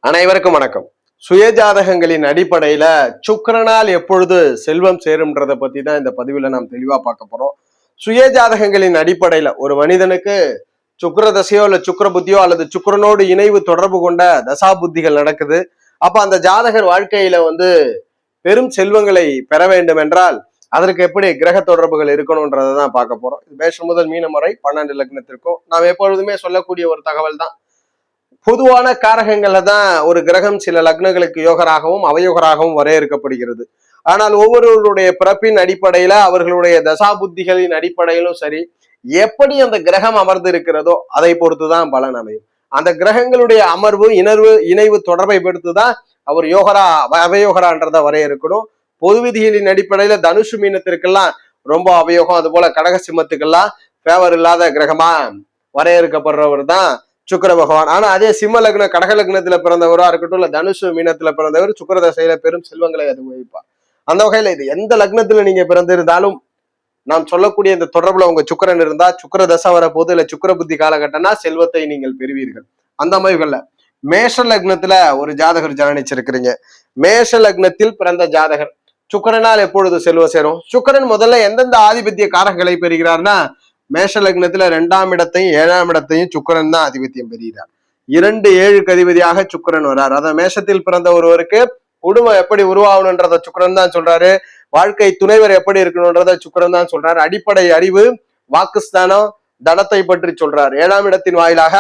அனைவருக்கும் வணக்கம். சுயஜாதகங்களின் அடிப்படையில சுக்கிரனால் எப்பொழுது செல்வம் சேரும்ன்றதை பத்தி தான் இந்த பதிவுல நாம் தெளிவா பார்க்க போறோம். சுயஜாதகங்களின் அடிப்படையில ஒரு மனிதனுக்கு சுக்கிர தசையோ இல்ல சுக்கிர புத்தியோ அல்லது சுக்கிரனோடு இணைவு தொடர்பு கொண்ட தசா புத்திகள் நடக்குது. அப்ப அந்த ஜாதகர் வாழ்க்கையில பெரும் செல்வங்களை பெற வேண்டும் என்றால் அதற்கு எப்படி கிரக தொடர்புகள் இருக்கணும்ன்றதை தான் பார்க்க போறோம். மேஷம் முதல் மீனம் வரை 12 லக்னத்திற்கும் நாம் எப்பொழுதுமே சொல்லக்கூடிய ஒரு தகவல் தான். பொதுவான காரகங்கள்ல தான் ஒரு கிரகம் சில லக்னங்களுக்கு யோகராகவும் அவயோகராகவும் வரையறுக்கப்படுகிறது. ஆனால் ஒவ்வொருவருடைய பிறப்பின் அடிப்படையில அவர்களுடைய தசா புத்திகளின் அடிப்படையிலும் சரி, எப்படி அந்த கிரகம் அமர்ந்து இருக்கிறதோ அதை பொறுத்துதான் பலன் அமையும். அந்த கிரகங்களுடைய அமர்வு இணைவு தொடர்பை பொறுத்துதான் அவர் யோகரா அவயோகரான்றதை வரையறுக்கணும். பொது விதிகளின் அடிப்படையில தனுசு மீனத்திற்கெல்லாம் ரொம்ப அவயோகம், அது போல கடக சிம்மத்துக்கெல்லாம் ஃபேவர் இல்லாத கிரகமா வரையறுக்கப்படுறவர் தான் சுக்கிர பகவான். ஆனா அதே சிம்ம லக்ன கடக லக்னத்துல பிறந்தவரா இருக்கட்டும் இல்ல தனுசு மீனத்துல பிறந்தவர் சுக்கிர தசையில பெரும் செல்வங்களை அனுபவிப்பார். அந்த வகையில இது எந்த லக்னத்துல நீங்க பிறந்திருந்தாலும் நாம் சொல்லக்கூடிய இந்த தொடர்புல உங்க சுக்கிரன் இருந்தா சுக்கிர தசை வரப்போது இல்ல சுக்கிர புத்தி காலகட்டம்னா செல்வத்தை நீங்கள் பெறுவீர்கள். அந்த மாதிரிகள்ல மேஷ லக்னத்துல ஒரு ஜாதகர் ஜனனிச்சிருக்கிறீங்க. மேஷ லக்னத்தில் பிறந்த ஜாதகர் சுக்கிரனால் எப்பொழுது செல்வம் சேரும்? சுக்கிரன் முதல்ல எந்தெந்த ஆதிபத்திய காரகங்களை பெறுகிறார்னா மேஷ லக்னத்துல 2ஆம் இடத்தையும் 7ஆம் இடத்தையும் சுக்கிரன் தான் ஆதிபத்தியம் பெறுகிறார். 2 7க்கு அதிபதியாக சுக்கிரன் வர்றார். அத மேஷத்தில் பிறந்த ஒருவருக்கு குடும்பம் எப்படி உருவாகணுன்றத சுக்கிரன் தான் சொல்றாரு. வாழ்க்கை துணைவர் எப்படி இருக்கணும்ன்றத சுக்கிரன் தான் சொல்றாரு. அடிப்படை அறிவு, வாக்குஸ்தானம், தனத்தை பற்றி சொல்றார். 7ஆம் இடத்தின் வாயிலாக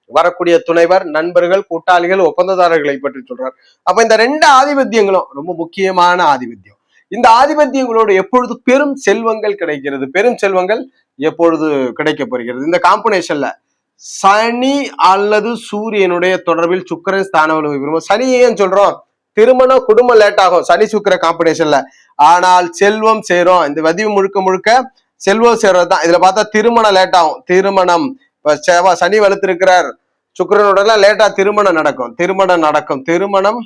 வரக்கூடிய துணைவர், நண்பர்கள், கூட்டாளிகள், ஒப்பந்ததாரர்களை பற்றி சொல்றார். அப்ப இந்த 2 ஆதிபத்தியங்களும் ரொம்ப முக்கியமான ஆதிபத்தியம். இந்த ஆதிபத்தியங்களோடு எப்பொழுது பெரும் செல்வங்கள் கிடைக்கிறது? பெரும் செல்வங்கள் எப்பொழுது கிடைக்கப்படுகிறது? இந்த காம்பினேஷன்ல சனி அல்லது சூரியனுடைய தொடர்பில் சுக்கிரன் ஸ்தானம் விரும்பும். சனி ஏன் சொல்றோம்? திருமணம் குடும்பம் லேட் ஆகும் சனி சுக்கிர காம்பினேஷன்ல. ஆனால் செல்வம் சேரும். இந்த பதிவு முழுக்க முழுக்க செல்வம் சேர்றதுதான். இதுல பார்த்தா திருமணம் லேட் ஆகும். திருமணம் சனி வலுத்திருக்கிறார், சுக்கிரனோட லேட்டா திருமணம் நடக்கும். திருமணம்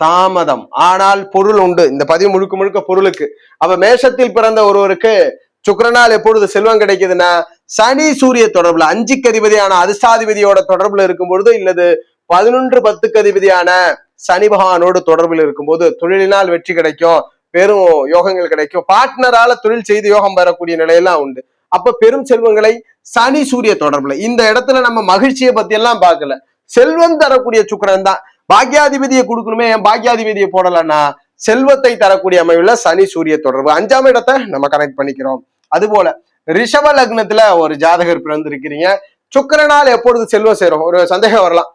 தாமதம், ஆனால் பொருள் உண்டு. இந்த பதிவு முழுக்க முழுக்க பொருளுக்கு. அப்ப மேஷத்தில் பிறந்த ஒருவருக்கு சுக்கிரனால் எப்பொழுது செல்வம் கிடைக்குதுன்னா சனி சூரிய தொடர்புல 5க்கு அதிபதியான அதிர்ஷ்டாதிபதியோட தொடர்புல இருக்கும் பொழுது, இல்லது 11-10க்கு அதிபதியான சனி பகவானோடு தொடர்பில் இருக்கும்போது தொழிலினால் வெற்றி கிடைக்கும், பெரும் யோகங்கள் கிடைக்கும். பார்ட்னரால தொழில் செய்து யோகம் பெறக்கூடிய நிலையெல்லாம் உண்டு. அப்ப பெரும் செல்வங்களை சனி சூரிய தொடர்புல. இந்த இடத்துல நம்ம மகிழ்ச்சியை பத்தி எல்லாம் பார்க்கல, செல்வம் தரக்கூடிய சுக்கிரன் தான். பாக்யாதிபதியை கொடுக்கணுமே, என் பாக்யாதிபதியை போடலன்னா செல்வத்தை தரக்கூடிய அமைவுல சனி சூரிய தொடர்பு. 5ஆம் இடத்தை நம்ம கனெக்ட் பண்ணிக்கிறோம். அது போல ரிஷப லக்னத்துல ஒரு ஜாதகர் பிறந்திருக்கிறீங்க. சுக்கிரனால் எப்பொழுது செல்வம் சேரும்? ஒரு சந்தேகம் வரலாம்,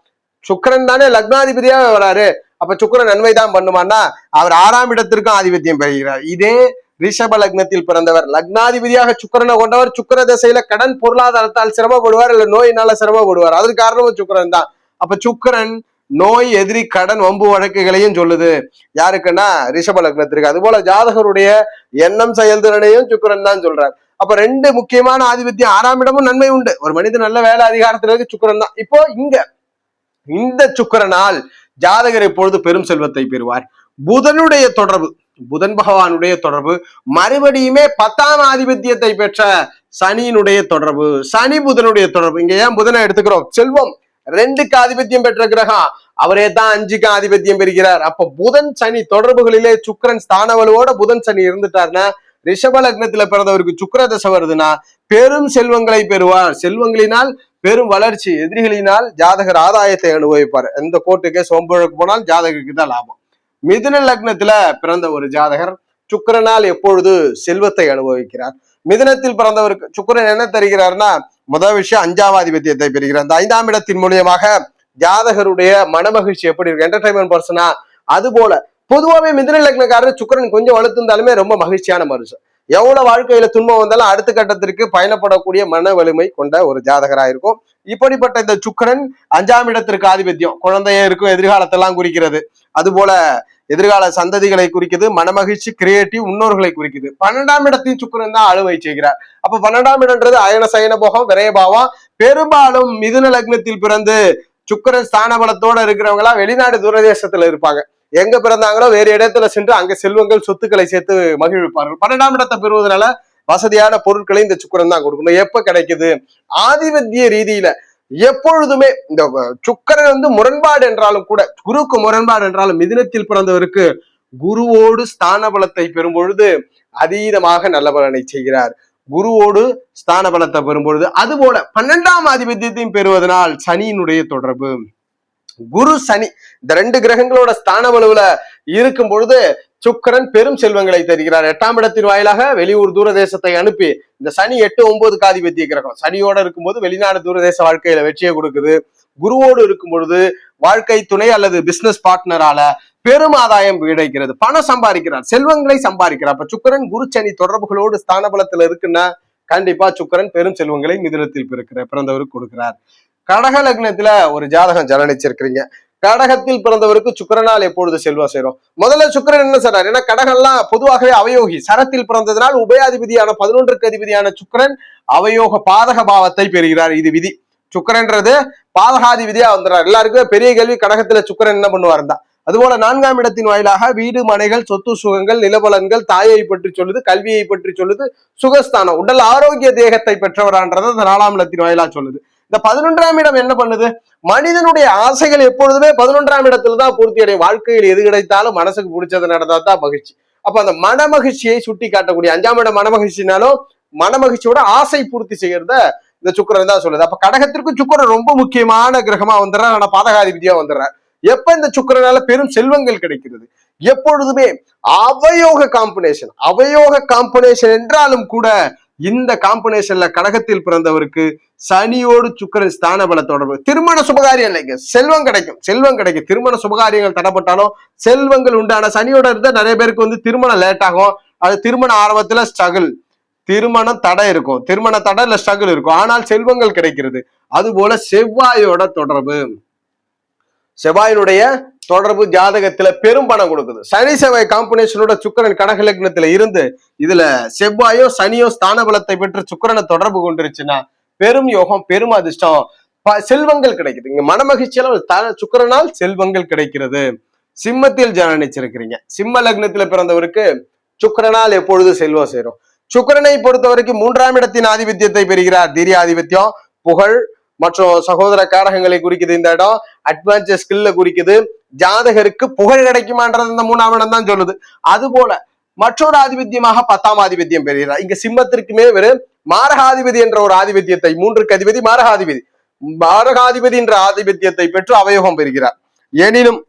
சுக்கிரன் தானே லக்னாதிபதியா வராரு, அப்ப சுக்கிரன் நன்மைதான் பண்ணுமான்னா அவர் 6ஆம் இடத்திற்கும் ஆதிபத்தியம் பெறுகிறார். இதே ரிஷப லக்னத்தில் பிறந்தவர் லக்னாதிபதியாக சுக்கிரனை கொண்டவர் சுக்கிர தசையில கடன் பொருளாதாரத்தால் சிரமப்படுவார், இல்ல நோயினால சிரமப்படுவார். அதுக்கு காரணமும் சுக்கிரன் தான். அப்ப சுக்கிரன் நோய், எதிரி, கடன், வம்பு வழக்குகளையும் சொல்லுது. யாருக்குன்னா ரிஷப லக்னத்திற்கு. அது போல ஜாதகருடைய எண்ணம் செயல்திறனையும் சுக்கிரன் தான் சொல்றார். அப்ப 2 முக்கியமான ஆதிபத்தியம். 6ஆம் இடமும் நன்மை உண்டு. ஒரு மனிதன் நல்ல வேலை அதிகாரத்துல இருக்கு, சுக்கிரன் தான். இப்போ இந்த சுக்கிரனால் ஜாதகர் எப்பொழுது பெரும் செல்வத்தை பெறுவார்? புதனுடைய தொடர்பு, புதன் பகவானுடைய தொடர்பு, மறுபடியுமே 10ஆம் ஆதிபத்தியத்தை பெற்ற சனியினுடைய தொடர்பு, சனி புதனுடைய தொடர்பு. இங்க ஏன் புதனை எடுத்துக்கிறோம்? செல்வம் 2க்கு ஆதிபத்தியம் பெற்ற கிரகம், அவரே தான் 5க்கு ஆதிபத்தியம் பெறுகிறார். அப்ப புதன் சனி தொடர்புகளிலே சுக்கிரன் ஸ்தான வலுவோட புதன் சனி இருந்துட்டாருன்னா ரிஷப லக்னத்துல பிறந்தவருக்கு சுக்கிர தசை வருதுன்னா பெரும் செல்வங்களை பெறுவார். செல்வங்களினால் பெரும் வளர்ச்சி, எதிரிகளினால் ஜாதகர் ஆதாயத்தை அனுபவிப்பார். எந்த கோர்ட்டு கேஸ் வம்புக்கு போனால் ஜாதகருக்கு தான் லாபம். மிதுன லக்னத்துல பிறந்த ஒரு ஜாதகர் சுக்கிரனால் எப்பொழுது செல்வத்தை அனுபவிக்கிறார்? மிதுனத்தில் பிறந்தவருக்கு சுக்கிரன் என்ன தருகிறார்னா முதல் விஷயம் 5ஆம் ஆதிபத்தியத்தை பெறுகிறார். அந்த 5ஆம் இடத்தின் மூலியமாக ஜாதகருடைய மனமகிழ்ச்சி எப்படி இருக்கு, என்டர்டைன்மெண்ட் பர்சனா. அது போல பொதுவாகவே மிதுன லக்னக்காரர் சுக்கிரன் கொஞ்சம் வலுத்திருந்தாலுமே ரொம்ப மகிழ்ச்சியான மனுஷன். எவ்வளவு வாழ்க்கையில துன்பம் வந்தாலும் அடுத்த கட்டத்திற்கு பயணப்படக்கூடிய மன வலிமை கொண்ட ஒரு ஜாதகராயிருக்கும். இப்படிப்பட்ட இந்த சுக்கிரன் 5ஆம் இடத்திற்கு ஆதிபத்தியம் குழந்தைய இருக்கும், எதிர்காலத்தெல்லாம் குறிக்கிறது. அது போல எதிர்கால சந்ததிகளை குறிக்குது, மனமகிழ்ச்சி, கிரியேட்டிவ், முன்னோர்களை குறிக்குது. 12ஆம் இடத்தையும் சுக்கிரன் தான் ஆளுமை செய்கிறார். அப்ப 12ஆம் இடம்ன்றது அயன சயன போகம், விரயபாவம். பெரும்பாலும் மிதுன லக்னத்தில் பிறந்து சுக்கிரன் ஸ்தான பலத்தோட இருக்கிறவங்க எல்லாம் வெளிநாடு தூரதேசத்துல இருப்பாங்க. எங்க பிறந்தாங்களோ வேறு இடத்துல சென்று அங்க செல்வங்கள் சொத்துக்களை சேர்த்து மகிழ்விப்பார்கள். 12ஆம் இடத்தை பெறுவதனால வசதியான பொருட்களை இந்த சுக்கிரன் தான் கொடுக்கணும். எப்ப கிடைக்குது? ஆதிபத்திய ரீதியில எப்பொழுதுமே இந்த சுக்கிரன் வந்து முரண்பாடு என்றாலும் கூட, குருக்கு முரண்பாடு என்றாலும் மிதுனத்தில் பிறந்தவருக்கு குருவோடு ஸ்தான பலத்தை பெறும் பொழுது அதீதமாக நல்ல பலனை செய்கிறார். குருவோடு ஸ்தான பலத்தை பெறும் பொழுது, அதுபோல 12ஆம் ஆதிபத்தியத்தையும் பெறுவதனால் சனியினுடைய தொடர்பு, குரு சனி இந்த 2 கிரகங்களோட ஸ்தான பலுவுல இருக்கும் பொழுது சுக்கிரன் பெரும் செல்வங்களை தருகிறார். 8ஆம் இடத்தின் வாயிலாக வெளியூர் தூரதேசத்தை அனுப்பி, இந்த சனி 8, 9 ஆதிபத்திய கிரகம், சனியோட இருக்கும்போது வெளிநாடு தூரதேச வாழ்க்கையில வெற்றியை கொடுக்குது. குருவோடு இருக்கும் பொழுது வாழ்க்கை துணை அல்லது பிசினஸ் பார்ட்னரால பெரும் ஆதாயம் கிடைக்கிறது, பணம் சம்பாதிக்கிறார், செல்வங்களை சம்பாதிக்கிறார். அப்ப சுக்கிரன் குரு சனி தொடர்புகளோடு ஸ்தான பலத்துல இருக்குன்னா கண்டிப்பா சுக்கிரன் பெரும் செல்வங்களை மிதுனத்தில் பிறந்தவருக்கு கொடுக்கிறார். கடக லக்னத்துல ஒரு ஜாதகம் ஜனனிச்சிருக்கிறீங்க. கடகத்தில் பிறந்தவருக்கு சுக்கிரனால் எப்பொழுது செல்வம் சேரும்? முதல்ல சுக்கிரன் என்ன சொல்றாரு? ஏன்னா கடகம்லாம் பொதுவாகவே அவயோகி, சரத்தில் பிறந்ததுனால் உபயாதிபதியான 11க்கு அதிபதியான சுக்கிரன் அவயோக பாதக பாவத்தை பெறுகிறார். இது விதி. சுக்கிரன்றது பாதகாதிபதியா வந்துடுறார். எல்லாருக்குமே பெரிய கேள்வி, கடகத்துல சுக்கிரன் என்ன பண்ணுவாருந்தா. அதுபோல 4ஆம் இடத்தின் வாயிலாக வீடு, மனைகள், சொத்து சுகங்கள், நிலபலன்கள், தாயை பற்றி சொல்லுது, கல்வியை பற்றி சொல்லுது, சுகஸ்தானம், உடல் ஆரோக்கிய தேகத்தை பெற்றவரான்றதை இந்த 4ஆம் இடத்தின் வாயிலா சொல்லுது. இந்த 11ஆம் இடம் என்ன பண்ணுது? மனிதனுடைய ஆசைகள் எப்பொழுதுமே 11ஆம் இடத்துலதான் பூர்த்தி அடையும். வாழ்க்கையில் எது கிடைத்தாலும் மனசுக்கு பிடிச்சது நடந்தாதான் மகிழ்ச்சி. அப்ப அந்த மனமகிழ்ச்சியை சுட்டி காட்டக்கூடிய 5ஆம் இடம் மனமகிழ்ச்சினாலும் மனமகிழ்ச்சியோட ஆசை பூர்த்தி செய்யறத இந்த சுக்கிரன் தான் சொல்லுது. அப்ப கடகத்திற்கு சுக்கிரன் ரொம்ப முக்கியமான கிரகமா வந்துடுறார், ஆனா பாதகாதிபதியா வந்துடுறார். எப்ப இந்த சுக்கிரனால பெரும் செல்வங்கள் கிடைக்கிறது? எப்பொழுதுமே அவயோக காம்பினேஷன் என்றாலும் கூட இந்த காம்பினேஷன்ல கடகத்தில் பிறந்தவருக்கு சனியோடு சுக்கிரன் ஸ்தான பல தொடர்பு, திருமண சுபகாரியம் இல்லைங்க, செல்வம் கிடைக்கும். திருமண சுபகாரியங்கள் தடைப்பட்டாலும் செல்வங்கள் உண்டான சனியோட இருந்தா நிறைய பேருக்கு வந்து திருமணம் லேட் ஆகும். அது திருமண ஆரம்பத்துல ஸ்ட்ரகிள், திருமணம் தடை இருக்கும், திருமண தடை இல்ல ஸ்ட்ரகிள் இருக்கும், ஆனால் செல்வங்கள் கிடைக்கிறது. அதுபோல செவ்வாயோட தொடர்பு, செவ்வாயினுடைய தொடர்பு ஜாதகத்துல பெரும் பணம் கொடுக்குது. சனி செவ்வாய் காம்பினேஷனோட சுக்கிரன் கடக லக்னத்துல இருந்து இதுல செவ்வாயோ சனியோ ஸ்தான பலத்தை பெற்று சுக்கிரனை தொடர்பு கொண்டுருச்சுன்னா பெரும் யோகம், பெரும் அதிர்ஷ்டம், செல்வங்கள் கிடைக்குது. இங்க மனமகிழ்ச்சியால சுக்கிரனால் செல்வங்கள் கிடைக்கிறது. சிம்மத்தில் ஜனனிச்சிருக்கிறீங்க. சிம்ம லக்னத்துல பிறந்தவருக்கு சுக்கிரனால் எப்பொழுது செல்வம் சேரும்? சுக்கிரனை பொறுத்த வரைக்கும் 3ஆம் இடத்தின் ஆதிபத்தியத்தை பெறுகிறார். தீரிய ஆதிபத்தியம், புகழ் மற்றும் சகோதர காரகங்களை குறிக்குது. இந்த இடம் அட்வான்ஸ் ஸ்கில்ல குறிக்குது. ஜாதகருக்கு புகழ் கிடைக்குமான்றது இந்த 3ஆம் இடம் தான் சொல்லுது. அதுபோல மற்றொரு ஆதிபத்தியமாக 10ஆம் ஆதிபத்தியம் பெறுகிறார். இங்க சிம்மத்திற்குமே வெறும் மாரகாதிபதி என்ற ஒரு ஆதிபத்தியத்தை, 3க்கு அதிபதி மாரகாதிபதி என்ற ஆதிபத்தியத்தை பெற்று அவயோகம் பெறுகிறார். எனினும்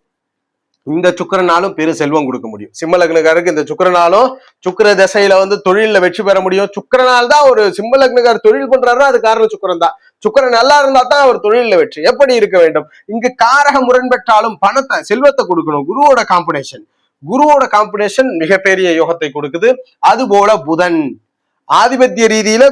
இந்த சுக்கிரனாலும் பெரு செல்வம் கொடுக்க முடியும். சிம்ம லக்னக்காரருக்கு இந்த சுக்கிரனாலும் சுக்கிர தசையில வந்து தொழில வெற்றி பெற முடியும். சுக்கிரனால் தான் ஒரு சிம்ம லக்னக்காரர் தொழில் பண்றாருன்னா அது காரணம் சுக்கிரன் தான். சுக்கிரன் நல்லா இருந்தா தான் அவர் தொழில வெற்றி. எப்படி இருக்க வேண்டும்? இங்கு காரக முரண்பட்டாலும் பணத்தை, செல்வத்தை கொடுக்கணும். குருவோட காம்பினேஷன் மிகப்பெரிய யோகத்தை கொடுக்குது. அதுபோல புதன் ஆதிபத்திய ரீதியில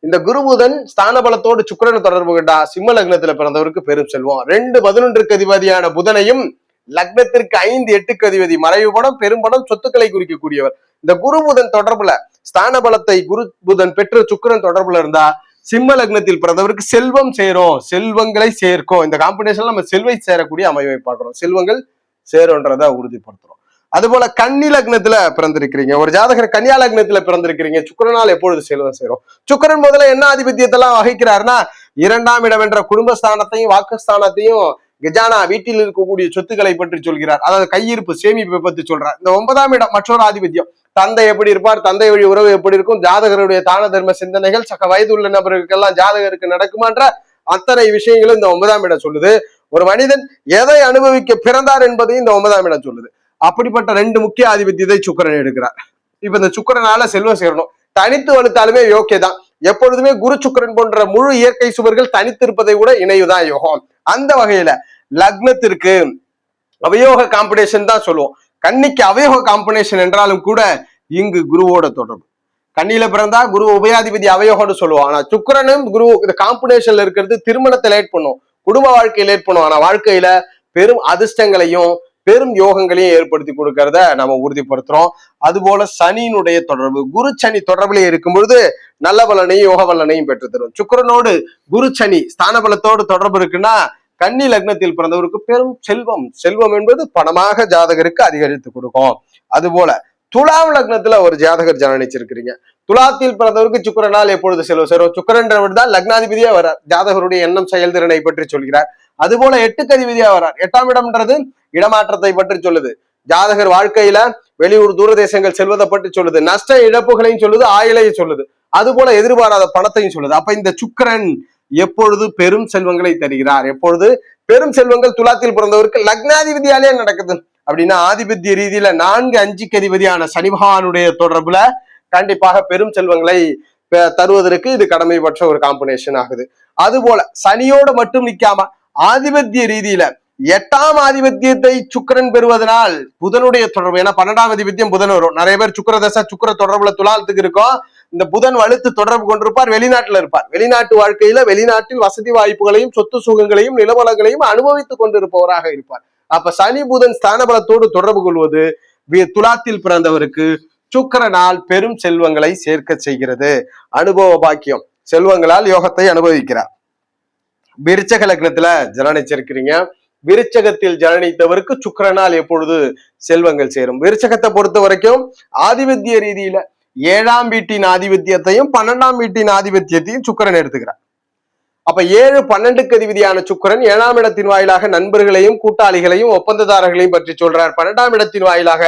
இந்த குரு புதன் ஸ்தான பலத்தோடு சுக்கிரனை தொடர்பு கொண்டா சிம்ம லக்னத்துல பிறந்தவருக்கு பெரும் செல்வம். 2 11க்கு அதிபதியான புதனையும் லக்னத்திற்கு 5 8க்கு அதிபதி மறைவு படம், பெரும்படம், சொத்துக்களை குறிக்கக்கூடியவர். இந்த குரு புதன் தொடர்புல ஸ்தான பலத்தை குரு புதன் பெற்று சுக்கிரன் தொடர்புல இருந்தா சிம்ம லக்னத்தில் பிறந்தவருக்கு செல்வம் சேரும், செல்வங்களை சேர்க்கும். இந்த காம்பினேஷன்ல நம்ம செல்வை சேரக்கூடிய அமைவை பார்க்கிறோம். செல்வங்கள் சேரும்ன்றத உறுதிப்படுத்துறோம். அதுபோல கன்னி லக்னத்துல பிறந்திருக்கிறீங்க. ஒரு ஜாதகர் கன்னியா லக்னத்துல பிறந்திருக்கிறீங்க. சுக்கிரனால் எப்பொழுது செல்வம் சேரும்? சுக்கிரன் முதல்ல என்ன ஆதிபத்தியத்தெல்லாம் வகிக்கிறாருன்னா 2ஆம் இடம் என்ற குடும்பஸ்தானத்தையும் வாக்குஸ்தானத்தையும் கஜானா வீட்டில் இருக்கக்கூடிய சொத்துக்களை பற்றி சொல்கிறார். அதாவது கையிருப்பு, சேமிப்பை பற்றி சொல்றார். இந்த 9ஆம் இடம் மற்றொரு ஆதிபத்தியம். தந்தை எப்படி இருப்பார், தந்தை வழி உறவு எப்படி இருக்கும், ஜாதகருடைய தான தர்ம சிந்தனைகள் சக வயது உள்ள நபர்களுக்கெல்லாம் ஜாதகருக்கு நடக்குமான்ற அத்தனை விஷயங்களும் இந்த 9ஆம் இடம் சொல்லுது. ஒரு மனிதன் எதை அனுபவிக்க பிறந்தார் என்பதையும் இந்த 9ஆம் இடம் சொல்லுது. அப்படிப்பட்ட 2 முக்கிய ஆதிபத்தியத்தை சுக்கிரன் எடுக்கிறார். இப்ப இந்த சுக்கிரனால செல்வம் சேரணும். தனித்து வலுத்தாலுமே யோக்கியதான். எப்பொழுதுமே குரு சுக்கிரன் போன்ற முழு இயற்கை சுவர்கள் தனித்து இருப்பதை கூட இணையுதான் யோகம். அந்த வகையில லக்னத்திற்கு அவயோக காம்பினேஷன் தான் சொல்லுவோம். கன்னிக்கு அவயோக காம்பினேஷன் என்றாலும் கூட இங்கு குருவோட தொடர்பு. கன்னியில பிறந்தா குரு உபயாதிபதி அவயோகம்னு சொல்லுவோம். ஆனா சுக்கிரனும் குரு இந்த காம்பினேஷன்ல இருக்கிறது திருமணத்தை லேட் பண்ணும், குடும்ப வாழ்க்கையை லேட் பண்ணும். ஆனா வாழ்க்கையில பெரும் அதிர்ஷ்டங்களையும் பெரும் யோகங்களையும் ஏற்படுத்தி கொடுக்கறத நம்ம உறுதிப்படுத்துறோம். அதுபோல சனியினுடைய தொடர்பு, குரு சனி தொடர்புல இருக்கும் பொழுது நல்ல பலனையும் யோக பலனையும் பெற்று தரும். சுக்கிரனோடு குரு சனி ஸ்தான பலத்தோடு தொடர்பு இருக்குன்னா கன்னி லக்னத்தில் பிறந்தவருக்கு பெரும் செல்வம் என்பது பணமாக ஜாதகருக்கு அதிகரித்து கொடுக்கும். அதுபோல துலாம் லக்னத்துல ஒரு ஜாதகர் ஜனனிச்சிருக்கிறீங்க. துலாத்தில் பிறந்தவருக்கு சுக்கிரனால் எப்பொழுது செல்வம் சேரும்? சுக்கிரன்றவர் தான் லக்னாதிபதியா வர்றார், ஜாதகருடைய எண்ணம் செயல்திறனை பற்றி சொல்கிறார். அது போல 8க்கு அதிபதியா வர்றார். 8ஆம் இடம்ன்றது இடமாற்றத்தை பற்றி சொல்லுது. ஜாதகர் வாழ்க்கையில வெளியூர் தூரதேசங்கள் செல்வதை பற்றி சொல்லுது, நஷ்ட இழப்புகளையும் சொல்லுது, ஆயுளையும் சொல்லுது, அது போல எதிர்பாராத பணத்தையும் சொல்லுது. அப்ப இந்த சுக்கிரன் எப்பொழுது பெரும் செல்வங்களை தருகிறார்? எப்பொழுது பெரும் செல்வங்கள் துலாத்தில் பிறந்தவருக்கு லக்னாதிபதியாலே நடக்குது அப்படின்னா ஆதிபத்திய ரீதியில 4, 5க்கு அதிபதியான சனி பகவானுடைய தொடர்புல கண்டிப்பாக பெரும் செல்வங்களை தருவதற்கு இது கடமைப்பட்ட ஒரு காம்பினேஷன் ஆகுது. அது போல சனியோட மட்டும் நிக்காம ஆதிபத்திய ரீதியில 8ஆம் ஆதிபத்தியத்தை சுக்கிரன் பெறுவதனால் புதனுடைய தொடர்பு, ஏன்னா 12ஆம் ஆதிபத்தியம் புதன் வரும். நிறைய பேர் சுக்கிர தசை சுக்கிர தொடர்புல துலாலத்துக்கு இருக்கும். இந்த புதன் வலுத்து தொடர்பு கொண்டிருப்பார், வெளிநாட்டுல இருப்பார். வெளிநாட்டு வாழ்க்கையில வெளிநாட்டில் வசதி வாய்ப்புகளையும் சொத்து சுகங்களையும் நிலவலங்களையும் அனுபவித்துக் கொண்டிருப்பவராக இருப்பார். அப்ப சனி புதன் ஸ்தான பலத்தோடு தொடர்பு கொள்வது துலாத்தில் பிறந்தவருக்கு சுக்கிரனால் பெரும் செல்வங்களை சேர்க்க செய்கிறது. அனுபவ பாக்கியம், செல்வங்களால் யோகத்தை அனுபவிக்கிறார். விருச்சக லக்னத்துல ஜனனிச்சிருக்கிறீங்க. விருச்சகத்தில் ஜனனித்தவருக்கு சுக்கிரனால் எப்பொழுது செல்வங்கள் சேரும்? விருச்சகத்தை பொறுத்த வரைக்கும் ஆதிபத்திய ரீதியில 7ஆம் வீட்டின் ஆதிபத்தியத்தையும் 12ஆம் வீட்டின் ஆதிபத்தியத்தையும் சுக்கிரன் எடுத்துக்கிறார். அப்ப 7, 12க்கு அதிபதியான சுக்கிரன் 7ஆம் இடத்தின் வாயிலாக நண்பர்களையும் கூட்டாளிகளையும் ஒப்பந்ததாரர்களையும் பற்றி சொல்றார். 12ஆம் இடத்தின் வாயிலாக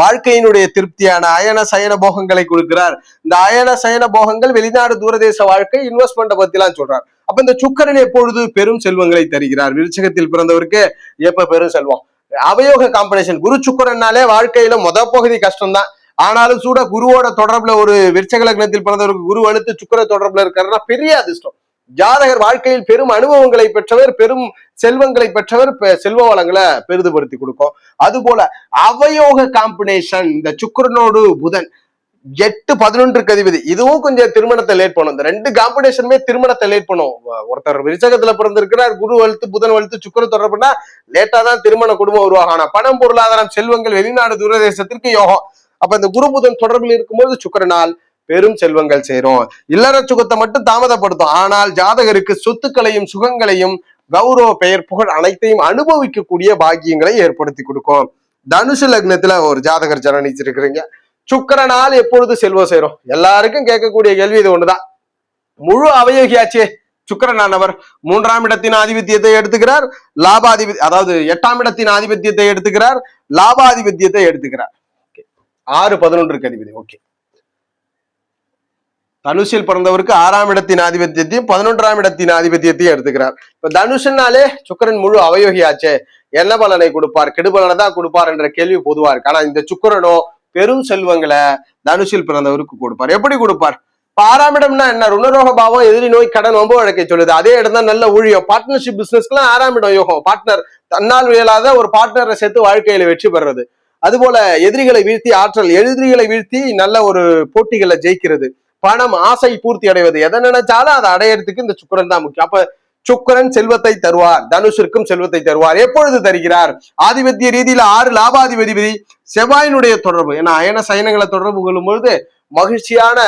வாழ்க்கையினுடைய திருப்தியான அயன சயன போகங்களை கொடுக்கிறார். இந்த அயன சயன போகங்கள் வெளிநாடு தூரதேச வாழ்க்கை இன்வெஸ்ட்மெண்ட் பத்தி எல்லாம் சொல்றார். அப்ப இந்த சுக்கிரன் எப்பொழுது பெரும் செல்வங்களை தருகிறார்? விருச்சகத்தில் பிறந்தவருக்கு எப்ப பெரும் செல்வம்? அவயோக காம்பினேஷன். குரு சுக்கிரன்னாலே வாழ்க்கையில பகுதி கஷ்டம்தான். ஆனாலும் கூட குருவோட தொடர்புல ஒரு விருச்சக லக்னத்தில் பிறந்தவருக்கு குரு வலுத்து சுக்கிர தொடர்புல இருக்கிறதுனா பெரிய அதிர்ஷ்டம். ஜாதகர் வாழ்க்கையில் பெரும் அனுபவங்களை பெற்றவர், பெரும் செல்வங்களை பெற்றவர், செல்வ வளங்களை பெரிதுபடுத்தி கொடுக்கும். அது போல அவயோக காம்பினேஷன், இந்த சுக்கிரனோடு புதன் 8, 11க்கு அதிபதி, இதுவும் கொஞ்சம் திருமணத்தை லேட் பண்ணும். இந்த 2 காம்பினேஷனுமே திருமணத்தை லேட் பண்ணும். ஒருத்தர் விருச்சகத்துல பிறந்திருக்கிறார், குரு வலுத்து புதன் வலுத்து சுக்கிர தொடர்புனா லேட்டா தான் திருமண குடும்பம் உருவாகும். ஆனா பணம், பொருளாதாரம், செல்வங்கள், வெளிநாடு தூரதேசத்திற்கு யோகம். அப்ப இந்த குரு புதன் தொடர்பில் இருக்கும்போது சுக்கிரனால் பெரும் செல்வங்கள் சேரும். இல்லற சுகத்தை மட்டும் தாமதப்படுத்தும். ஆனால் ஜாதகருக்கு சொத்துக்களையும் சுகங்களையும் கௌரவ பெயர் புகழ் அனைத்தையும் அனுபவிக்கக்கூடிய பாக்கியங்களை ஏற்படுத்தி கொடுக்கும். தனுசு லக்னத்துல ஒரு ஜாதகர் ஜனனிச்சிருக்கிறீங்க. சுக்கிரனால் எப்பொழுது செல்வம் சேரும்? எல்லாருக்கும் கேட்கக்கூடிய கேள்வி இது ஒண்ணுதான். முழு அவயோகியாச்சே சுக்கிரனானவர் 3ஆம் இடத்தின் ஆதிபத்தியத்தை எடுத்துக்கிறார், லாபாதிபதி அதாவது 8ஆம் இடத்தின் ஆதிபத்தியத்தை எடுத்துக்கிறார், லாபாதிபத்தியத்தை எடுத்துக்கிறார். 6, 11க்கு அதிபதி. ஓகே, தனுஷில் பிறந்தவருக்கு 6ஆம் இடத்தின் ஆதிபத்தியத்தையும் 11ஆம் இடத்தின் ஆதிபத்தியத்தையும் எடுத்துக்கிறார். இப்ப தனுஷனாலே சுக்கிரன் முழு அவயோகியாச்சே, என்ன பலனை கொடுப்பார்? கெடுபலனை தான் கொடுப்பார் என்ற கேள்வி பொதுவா இருக்கு. ஆனா இந்த சுக்கிரனோ பெரும் செல்வங்களை தனுஷில் பிறந்தவருக்கு கொடுப்பார். எப்படி கொடுப்பார்? 6ஆம் இடம்னா என்ன? ருணரோக பாவம், எதிரி நோய், கடன், வம்பு வழக்கை சொல்லுது. அதே இடம் தான் நல்ல ஊழியம், பார்ட்னர்ஷிப் பிசினஸ்க்குலாம் 6ஆம் இடம் யோகம். பார்ட்னர், தன்னால் இயலாத ஒரு பார்ட்னரை சேர்த்து வாழ்க்கையில வெற்றி பெறுறது. அது போல எதிரிகளை வீழ்த்தி ஆற்றல், எதிரிகளை வீழ்த்தி நல்ல ஒரு போட்டிகளை ஜெயிக்கிறது, பணம், ஆசை பூர்த்தி அடைவது, எதை நினைச்சாலும் அதை அடையறதுக்கு இந்த சுக்கிரன் தான் முக்கியம். அப்ப சுக்கிரன் செல்வத்தை தருவார், தனுஷிற்கும் செல்வத்தை தருவார். எப்பொழுது தருகிறார்? ஆதிபத்திய ரீதியில 6 லாபாதிபதி செவ்வாயினுடைய தொடர்பு, ஏன்னா அயன சயனங்களை தொடர்பு கொள்ளும் பொழுது மகிழ்ச்சியான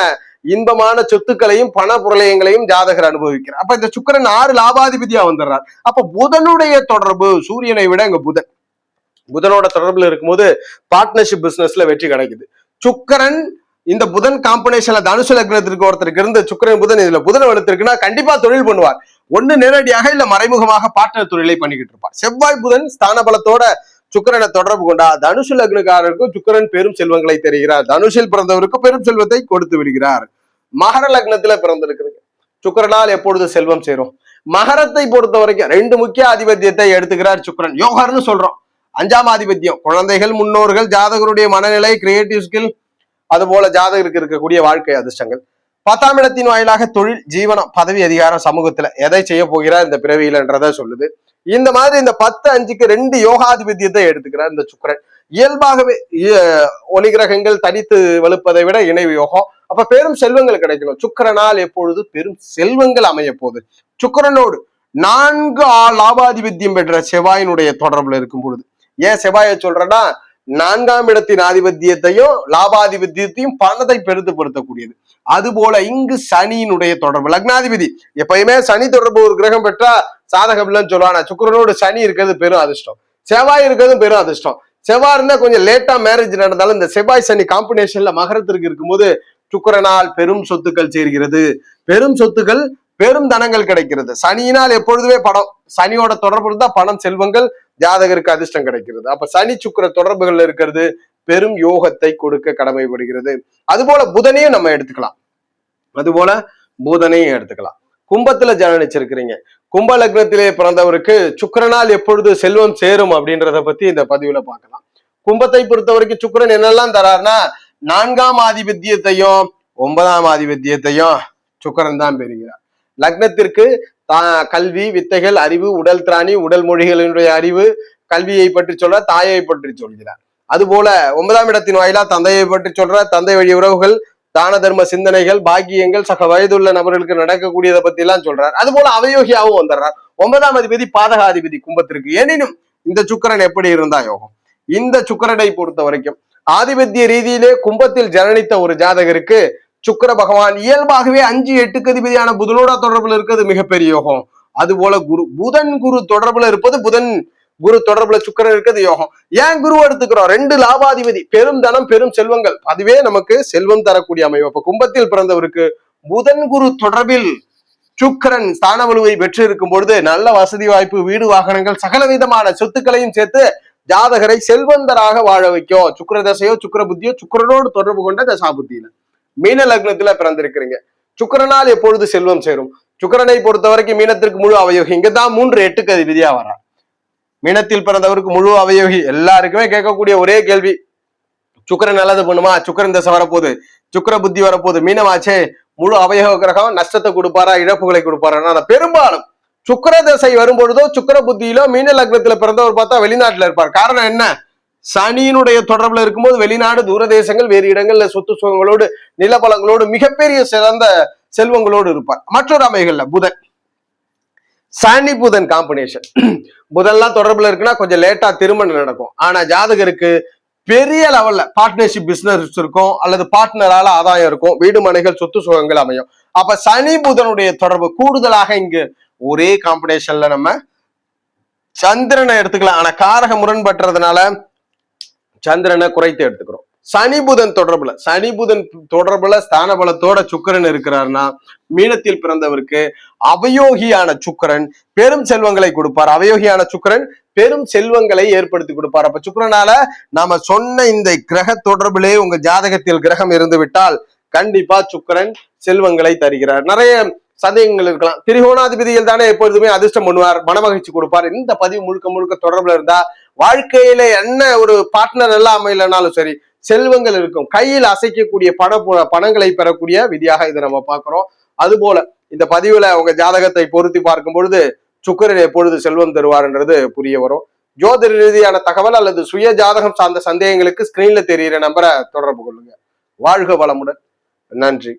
இன்பமான சொத்துக்களையும் பண புரளையங்களையும் ஜாதகர் அனுபவிக்கிறார். அப்ப இந்த சுக்கிரன் 6 லாபாதிபதியா வந்துடுறார். அப்ப புதனுடைய தொடர்பு, சூரியனை விட இங்க புதனோட தொடர்புல இருக்கும்போது பார்ட்னர்ஷிப் பிசினஸ்ல வெற்றி கிடைக்குது. சுக்கிரன் இந்த புதன் காம்பினேஷன்ல தனுசு லக்னத்திற்கு ஒருத்தருக்கு இருந்து சுக்கிரன் புதன் இதுல புதன் வலுத்திருக்குன்னா கண்டிப்பா தொழில் பண்ணுவார். ஒண்ணு நேரடியாக இல்ல மறைமுகமாக பார்ட்னர் தொழிலை பண்ணிக்கிட்டு இருப்பார். செவ்வாய் புதன் ஸ்தான பலத்தோட சுக்கிரனை தொடர்பு கொண்டா தனுசு லக்னக்காரருக்கும் சுக்கிரன் பெரும் செல்வங்களை தருகிறார். தனுஷில் பிறந்தவருக்கு பெரும் செல்வத்தை கொடுத்து விடுகிறார். மகர லக்னத்துல பிறந்திருக்கிறது சுக்கிரனால் எப்பொழுது செல்வம் சேரும்? மகரத்தை பொறுத்த வரைக்கும் 2 முக்கிய ஆதிபத்தியத்தை எடுத்துக்கிறார் சுக்கிரன். யோகர்னு சொல்றோம். 5ஆம் ஆதிபத்தியம் குழந்தைகள், முன்னோர்கள், ஜாதகருடைய மனநிலை, கிரியேட்டிவ் ஸ்கில், அது போல ஜாதகருக்கு இருக்கக்கூடிய வாழ்க்கை அதிர்ஷ்டங்கள். 10ஆம் இடத்தின் வாயிலாக தொழில், ஜீவனம், பதவி, அதிகாரம், சமூகத்துல எதை செய்ய போகிறார் இந்த பிறவியிலன்றத சொல்லுது. இந்த மாதிரி இந்த 10, 5க்கு 2 யோகாதிபத்தியத்தை எடுத்துக்கிறார் இந்த சுக்கிரன். இயல்பாகவே ஒளி கிரகங்கள் தனித்து வலுப்பதை விட இணை யோகம். அப்ப பெரும் செல்வங்கள் கிடைக்கணும். சுக்கிரனால் எப்பொழுது பெரும் செல்வங்கள் அமைய போகுது? சுக்கிரனோடு 4 லாபாதிபத்தியம் பெற்ற செவ்வாயினுடைய தொடர்புல இருக்கும் பொழுது. ஏன் செவ்வாயை சொல்றேன்னா 4ஆம் இடத்தின் ஆதிபத்தியத்தையும் லாபாதிபத்தியத்தையும் பணத்தை பெருத்துப்படுத்தக்கூடியது. அது போல இங்கு சனியினுடைய தொடர்பு, லக்னாதிபதி எப்பயுமே சனி தொடர்பு ஒரு கிரகம் பெற்றா சாதகம் இல்லைன்னு சொல்லுவாங்க. சுக்கிரனோடு சனி இருக்கிறது பெரும் அதிர்ஷ்டம், செவ்வாய் இருக்கிறது பெரும் அதிர்ஷ்டம். செவ்வாய் இருந்தா கொஞ்சம் லேட்டா மேரேஜ் நடந்தாலும் இந்த செவ்வாய் சனி காம்பினேஷன்ல மகரத்திற்கு இருக்கும்போது சுக்கிரனால் பெரும் சொத்துக்கள் சேர்கிறது, பெரும் சொத்துக்கள் பெரும் தனங்கள் கிடைக்கிறது. சனியினால் எப்பொழுதுமே பணம், சனியோட தொடர்பு இருந்தா பணம் செல்வங்கள் ஜாதகருக்கு அதிர்ஷ்டம் கிடைக்கிறது. அப்ப சனி சுக்கிர தொடர்புகள் இருக்கிறது பெரும் யோகத்தை கொடுக்க கடமைப்படுகிறது. அதுபோல புதனையும் நம்ம எடுத்துக்கலாம், அதுபோல புதனையும் எடுத்துக்கலாம். கும்பத்துல ஜனனிச்சிருக்கிறீங்க, கும்ப லக்னத்திலே பிறந்தவருக்கு சுக்கிரனால் எப்பொழுது செல்வம் சேரும் அப்படின்றத பத்தி இந்த பதிவுல பார்க்கலாம். கும்பத்தை பொறுத்த வரைக்கும் சுக்கிரன் என்னெல்லாம் தராருன்னா 4ஆம் ஆதிபத்தியத்தையும் 9ஆம் ஆதிபத்தியத்தையும் சுக்கிரன் தான் பெறுகிறார். லக்னத்திற்கு கல்வி, வித்தைகள், அறிவு, உடல் திராணி, உடல் மொழிகளினுடைய அறிவு, கல்வியை பற்றி சொல்ற, தாயை பற்றி சொல்கிறார். அதுபோல 9ஆம் இடத்தின் வாயிலா தந்தையை பற்றி சொல்ற, தந்தை வழி உறவுகள், தான தர்ம சிந்தனைகள், பாக்கியங்கள், சக வயதுள்ள நபர்களுக்கு நடக்கக்கூடியதை பத்தி எல்லாம் சொல்றார். அதுபோல அவயோகியாவும் வந்துடுறார். 9ஆம் அதிபதி பாதகாதிபதி கும்பத்திற்கு. எனினும் இந்த சுக்கிரன் எப்படி இருந்தா யோகம்? இந்த சுக்கிரனை பொறுத்த வரைக்கும் ஆதிபத்திய ரீதியிலே கும்பத்தில் ஜனனித்த ஒரு ஜாதகருக்கு சுக்கிர பகவான் இயல்பாகவே 5, 8க்கு அதிபதியான புதனோட தொடர்புல இருக்கிறது மிகப்பெரிய யோகம். அதுபோல புதன் குரு தொடர்புல இருப்பது, புதன் குரு தொடர்புல சுக்கிரன் இருக்கிறது யோகம். ஏன் குரு எடுத்துக்கிறோம்? 2 லாபாதிபதி, பெரும் தனம் பெரும் செல்வங்கள், அதுவே நமக்கு செல்வம் தரக்கூடிய அமைப்பு. அப்ப கும்பத்தில் பிறந்தவருக்கு புதன் குரு தொடர்பில் சுக்கிரன் ஸ்தான வலுவை பெற்று இருக்கும் பொழுது நல்ல வசதி வாய்ப்பு, வீடு வாகனங்கள், சகல விதமான சொத்துக்களையும் சேர்த்து ஜாதகரை செல்வந்தராக வாழ வைக்கும். சுக்கிர தசையோ சுக்கிர புத்தியோ சுக்கிரனோடு தொடர்பு கொண்ட தசாபுத்தியில. மீன லக்னத்துல பிறந்திருக்கிறீங்க, சுக்கிரனால் எப்பொழுது செல்வம் சேரும்? சுக்கிரனை பொறுத்த வரைக்கும் மீனத்திற்கு முழு அவயோகி. இங்கதான் 3, 8க்கு அதிபதியா வர்றார். மீனத்தில் பிறந்தவருக்கு முழு அவயோகி. எல்லாருக்குமே கேட்கக்கூடிய ஒரே கேள்வி, சுக்கிரன் நல்லது பண்ணுமா? சுக்கிரன் தசை வரப்போகுது, சுக்கிர புத்தி வரப்போகுது, மீனமாச்சே முழு அவயோக கிரகம் நஷ்டத்தை கொடுப்பாரா, இழப்புகளை கொடுப்பாரா? பெரும்பாலும் சுக்கிர தசை வரும்பொழுதோ சுக்கிர புத்தியிலோ மீன லக்னத்துல பிறந்தவர் பார்த்தா வெளிநாட்டுல இருப்பார். காரணம் என்ன? சனியினுடைய தொடர்புல இருக்கும்போது வெளிநாடு, தூரதேசங்கள், வேறு இடங்கள்ல சொத்து சுகங்களோடு, நிலபலங்களோடு, மிகப்பெரிய சிறந்த செல்வங்களோடு இருப்பார். மற்றொரு அமைகள்ல புதன், சனி புதன் காம்பினேஷன், புதன்லாம் தொடர்புல இருக்குன்னா கொஞ்சம் லேட்டா திருமணம் நடக்கும். ஆனா ஜாதகருக்கு பெரிய லெவல்ல பார்ட்னர்ஷிப் பிசினஸ் இருக்கும், அல்லது பார்ட்னரால ஆதாயம் இருக்கும், வீடு மனைகள் சொத்து சுகங்கள் அமையும். அப்ப சனி புதனுடைய தொடர்பு கூடுதலாக இங்கு ஒரே காம்பினேஷன்ல நம்ம சந்திரனை எடுத்துக்கலாம். ஆனா காரக முரண்பற்றதுனால சந்திரனை குறைத்து எடுத்துக்கிறோம். சனி புதன் தொடர்புல ஸ்தான பலத்தோட சுக்கிரன் இருக்கிறார்னா மீனத்தில் பிறந்தவருக்கு அவயோகியான சுக்கிரன் பெரும் செல்வங்களை கொடுப்பார். அவயோகியான சுக்கிரன் பெரும் செல்வங்களை ஏற்படுத்தி கொடுப்பார். அப்ப சுக்கிரனால நாம சொன்ன இந்த கிரக தொடர்பிலே உங்க ஜாதகத்தில் கிரகம் இருந்து விட்டால் கண்டிப்பா சுக்கிரன் செல்வங்களை தருகிறார். நிறைய சந்தேகங்கள் இருக்கலாம். திரிகோணாதிபதிகள் தானே எப்பொழுதுமே அதிர்ஷ்டம் பண்ணுவார், மனமகிழ்ச்சி கொடுப்பார். இந்த பதிவு முழுக்க முழுக்க தொடர்புல இருந்தா வாழ்க்கையில என்ன ஒரு பார்ட்னர் எல்லாம் அமையலனாலும் சரி, செல்வங்கள் இருக்கும், கையில் அசைக்கக்கூடிய பணங்களை பெறக்கூடிய விதியாக இதை நம்ம பார்க்கிறோம். அதுபோல இந்த பதிவுல உங்க ஜாதகத்தை பொருத்தி பார்க்கும் பொழுது சுக்கிரன் எப்பொழுது செல்வம் தருவார்ன்றது புரிய வரும். ஜோதிட ரீதியான தகவல் அல்லது சுய ஜாதகம் சார்ந்த சந்தேகங்களுக்கு ஸ்கிரீன்ல தெரிகிற நம்பரை தொடர்பு கொள்ளுங்க. வாழ்க வளமுடன். நன்றி.